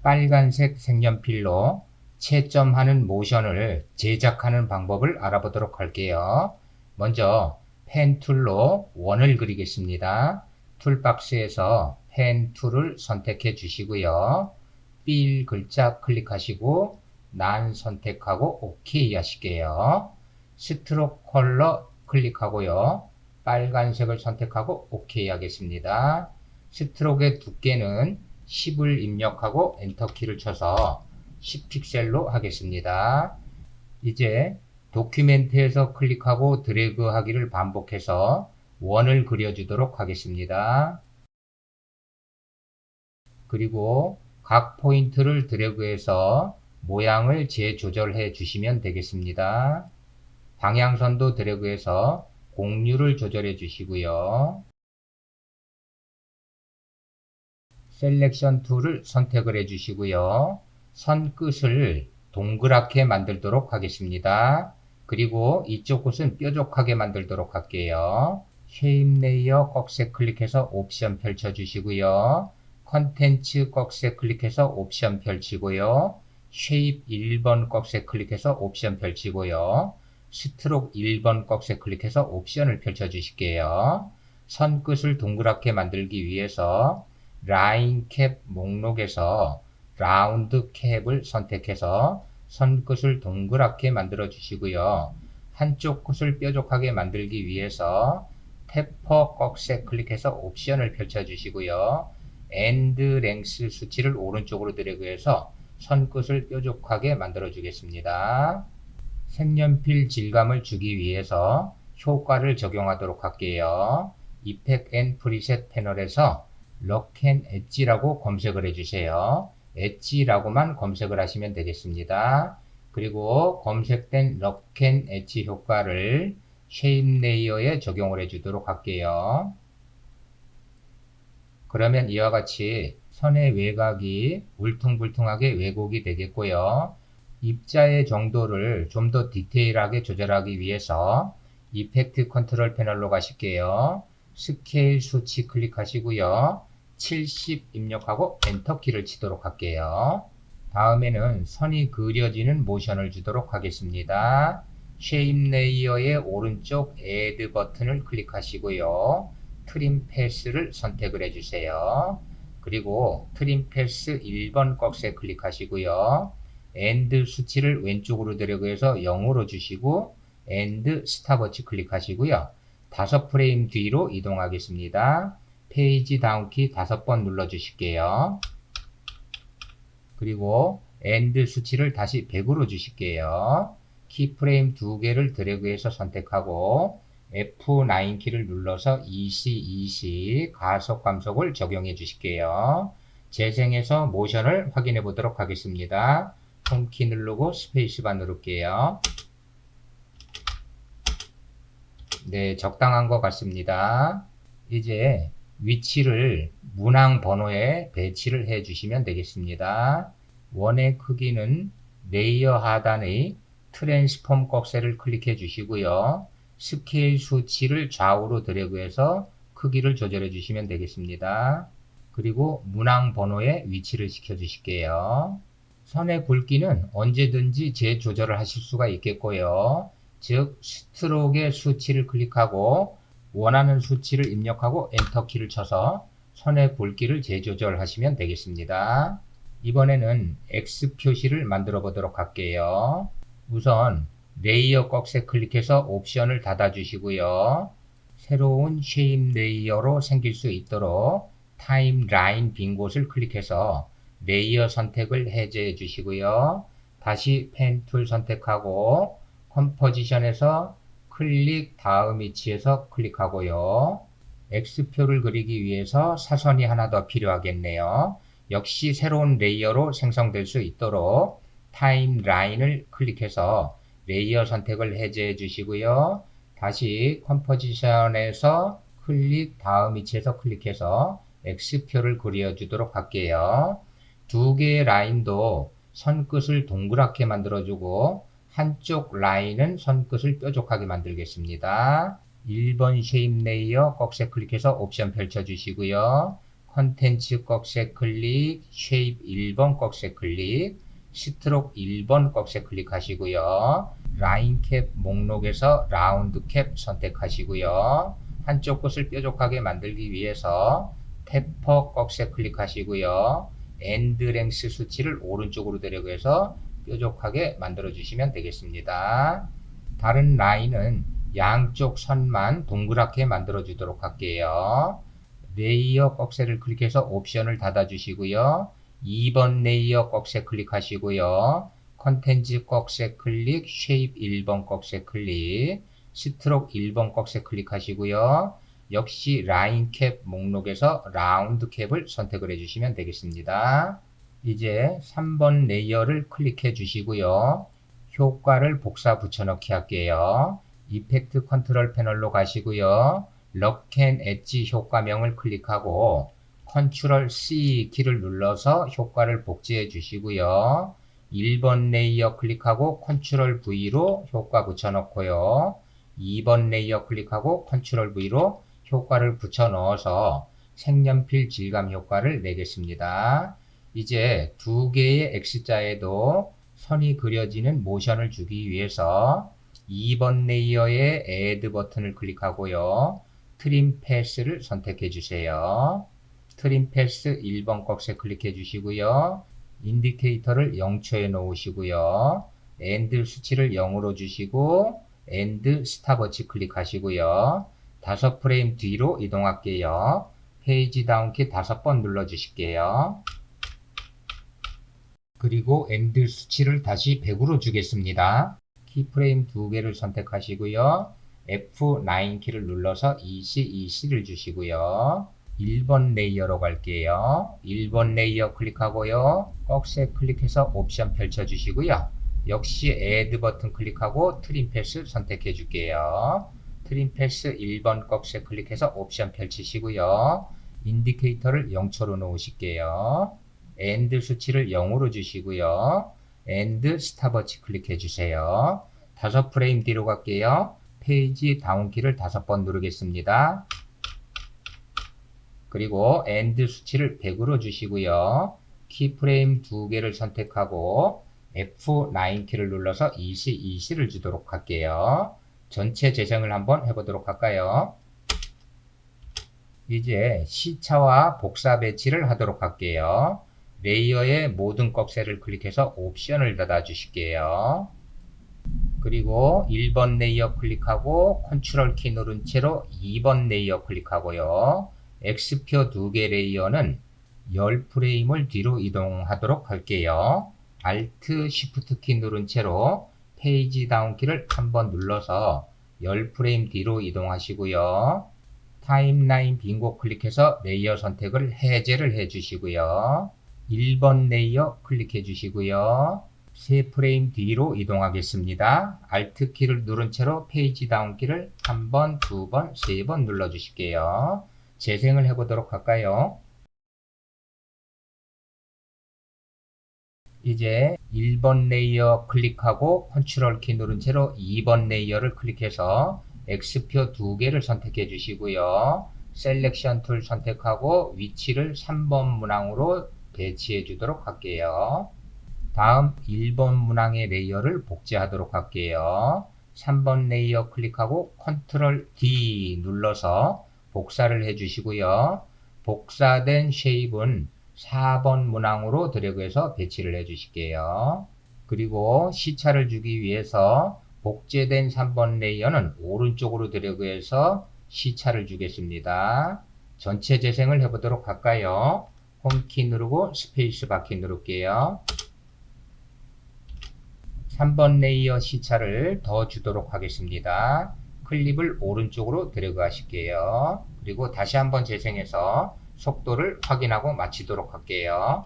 빨간색 색연필로 채점하는 모션을 제작하는 방법을 알아보도록 할게요. 먼저 펜 툴로 원을 그리겠습니다. 툴박스에서 펜 툴을 선택해 주시고요. 필 글자 클릭하시고 난 선택하고 OK 하실게요. 스트로크 컬러 클릭하고요. 빨간색을 선택하고 OK 하겠습니다. 스트로크의 두께는 10을 입력하고 엔터키를 쳐서 10픽셀로 하겠습니다. 이제 도큐멘트에서 클릭하고 드래그 하기를 반복해서 원을 그려주도록 하겠습니다. 그리고 각 포인트를 드래그해서 모양을 재조절해 주시면 되겠습니다. 방향선도 드래그해서 공류를 조절해 주시고요. 셀렉션 툴을 선택을 해 주시고요. 선 끝을 동그랗게 만들도록 하겠습니다. 그리고 이쪽 끝은 뾰족하게 만들도록 할게요. 쉐입 레이어 꺽쇠 클릭해서 옵션 펼쳐 주시고요. 컨텐츠 꺽쇠 클릭해서 옵션 펼치고요. 쉐입 1번 꺽쇠 클릭해서 옵션 펼치고요. 스트로크 1번 꺽쇠 클릭해서 옵션을 펼쳐 주실게요. 선 끝을 동그랗게 만들기 위해서 라인 캡 목록에서 라운드 캡을 선택해서 선 끝을 동그랗게 만들어 주시고요. 한쪽 끝을 뾰족하게 만들기 위해서 태퍼 꺽쇠 클릭해서 옵션을 펼쳐 주시고요. 엔드 랭스 수치를 오른쪽으로 드래그해서 선 끝을 뾰족하게 만들어 주겠습니다. 색연필 질감을 주기 위해서 효과를 적용하도록 할게요. 이펙트 앤 프리셋 패널에서 럭 앤 엣지라고 검색을 해주세요. 엣지라고만 검색을 하시면 되겠습니다. 그리고 검색된 럭 앤 엣지 효과를 쉐입 레이어에 적용을 해주도록 할게요. 그러면 이와 같이 선의 외곽이 울퉁불퉁하게 왜곡이 되겠고요. 입자의 정도를 좀 더 디테일하게 조절하기 위해서 이펙트 컨트롤 패널로 가실게요. 스케일 수치 클릭하시고요. 70 입력하고 엔터키를 치도록 할게요. 다음에는 선이 그려지는 모션을 주도록 하겠습니다. 쉐입 레이어의 오른쪽 Add 버튼을 클릭하시고요. 트림 패스를 선택을 해주세요. 그리고 트림 패스 1번 꺽쇠 클릭하시고요. 엔드 수치를 왼쪽으로 드래그해서 0으로 주시고 엔드 스탑워치 클릭하시고요. 5프레임 뒤로 이동하겠습니다. 페이지 다운키 5번 눌러 주실게요. 그리고 엔드 수치를 다시 100으로 주실게요. 키프레임 2개를 드래그해서 선택하고 F9 키를 눌러서 EC 가속 감속을 적용해 주실게요. 재생해서 모션을 확인해 보도록 하겠습니다. 홈키 누르고 스페이스바 누를게요. 네, 적당한 것 같습니다. 이제 위치를 문항 번호에 배치를 해 주시면 되겠습니다. 원의 크기는 레이어 하단의 트랜스폼 꺽쇠를 클릭해 주시고요. 스케일 수치를 좌우로 드래그해서 크기를 조절해 주시면 되겠습니다. 그리고 문항 번호에 위치를 시켜 주실게요. 선의 굵기는 언제든지 재조절을 하실 수가 있겠고요. 즉 스트로크의 수치를 클릭하고 원하는 수치를 입력하고 엔터키를 쳐서 선의 굵기를 재조절하시면 되겠습니다. 이번에는 X 표시를 만들어 보도록 할게요. 우선 레이어 꺽쇠 클릭해서 옵션을 닫아 주시고요. 새로운 쉐입 레이어로 생길 수 있도록 타임라인 빈 곳을 클릭해서 레이어 선택을 해제해 주시고요. 다시 펜 툴 선택하고 컴포지션에서 클릭 다음 위치에서 클릭하고요. X표를 그리기 위해서 사선이 하나 더 필요하겠네요. 역시 새로운 레이어로 생성될 수 있도록 타임라인을 클릭해서 레이어 선택을 해제해 주시고요. 다시 컴포지션에서 클릭 다음 위치에서 클릭해서 X표를 그려주도록 할게요. 두 개의 라인도 선끝을 동그랗게 만들어주고 한쪽 라인은 선끝을 뾰족하게 만들겠습니다. 1번 쉐입 레이어 꺽쇠 클릭해서 옵션 펼쳐주시고요. 컨텐츠 꺽쇠 클릭, 쉐입 1번 꺽쇠 클릭, 스트록 1번 꺽쇠 클릭하시고요. 라인 캡 목록에서 라운드 캡 선택하시고요. 한쪽 끝을 뾰족하게 만들기 위해서 태퍼 꺽쇠 클릭하시고요. 엔드 랭스 수치를 오른쪽으로 데려가서 뾰족하게 만들어 주시면 되겠습니다. 다른 라인은 양쪽 선만 동그랗게 만들어 주도록 할게요. 레이어 꺽쇠를 클릭해서 옵션을 닫아 주시고요. 2번 레이어 꺽쇠 클릭하시고요. 컨텐츠 꺽쇠 클릭, 쉐입 1번 꺽쇠 클릭, 스트록 1번 꺽쇠 클릭하시고요. 역시 라인 캡 목록에서 라운드 캡을 선택을 해주시면 되겠습니다. 이제 3번 레이어를 클릭해 주시고요. 효과를 복사 붙여넣기 할게요. 이펙트 컨트롤 패널로 가시고요. 럭 앤 엣지 효과명을 클릭하고 컨트롤 C 키를 눌러서 효과를 복제해 주시고요. 1번 레이어 클릭하고 컨트롤 V로 효과 붙여넣고요. 2번 레이어 클릭하고 컨트롤 V로 효과를 붙여 넣어서 색연필 질감 효과를 내겠습니다. 이제 두 개의 X자에도 선이 그려지는 모션을 주기 위해서 2번 레이어의 Add 버튼을 클릭하고요. 트림 패스를 선택해 주세요. 트림 패스 1번 꺽쇠 클릭해 주시고요. 인디케이터를 0초에 놓으시고요. 엔드 수치를 0으로 주시고 엔드 스탑워치 클릭하시고요. 5프레임 뒤로 이동할게요. 페이지 다운키 5번 눌러 주실게요. 그리고 엔드 수치를 다시 100으로 주겠습니다. 키프레임 2개를 선택하시고요. F9 키를 눌러서 EC를 주시고요. 1번 레이어로 갈게요. 1번 레이어 클릭하고요. 꺽쇠 클릭해서 옵션 펼쳐주시고요. 역시 Add 버튼 클릭하고 트림 패스 선택해 줄게요. 트림 패스 1번 꺽쇠 클릭해서 옵션 펼치시고요. 인디케이터를 0초로 놓으실게요. 엔드 수치를 0으로 주시고요. 엔드 스탑워치 클릭해 주세요. 5프레임 뒤로 갈게요. 페이지 다운키를 5번 누르겠습니다. 그리고 엔드 수치를 100으로 주시고요. 키프레임 2개를 선택하고 F9 키를 눌러서 EC를 주도록 할게요. 전체 재생을 한번 해보도록 할까요? 이제 시차와 복사 배치를 하도록 할게요. 레이어의 모든 꺽쇠를 클릭해서 옵션을 닫아 주실게요. 그리고 1번 레이어 클릭하고 컨트롤 키 누른 채로 2번 레이어 클릭하고요. X표 2개 레이어는 10프레임을 뒤로 이동하도록 할게요. Alt Shift 키 누른 채로 페이지 다운 키를 한번 눌러서 10프레임 뒤로 이동하시고요. 타임라인 빈고 클릭해서 레이어 선택을 해제를 해주시고요. 1번 레이어 클릭해 주시고요. 3프레임 뒤로 이동하겠습니다. Alt 키를 누른 채로 페이지 다운 키를 1번, 2번, 3번 눌러 주실게요. 재생을 해보도록 할까요? 이제 1번 레이어 클릭하고 컨트롤 키 누른 채로 2번 레이어를 클릭해서 X표 2개를 선택해 주시고요. 셀렉션 툴 선택하고 위치를 3번 문항으로 배치해 주도록 할게요. 다음 1번 문항의 레이어를 복제하도록 할게요. 3번 레이어 클릭하고 컨트롤 D 눌러서 복사를 해 주시고요. 복사된 쉐입은 4번 문항으로 드래그해서 배치를 해 주실게요. 그리고 시차를 주기 위해서 복제된 3번 레이어는 오른쪽으로 드래그해서 시차를 주겠습니다. 전체 재생을 해보도록 할까요? 홈키 누르고 스페이스 바키 누를게요. 3번 레이어 시차를 더 주도록 하겠습니다. 클립을 오른쪽으로 드래그 하실게요. 그리고 다시 한번 재생해서 속도를 확인하고 마치도록 할게요.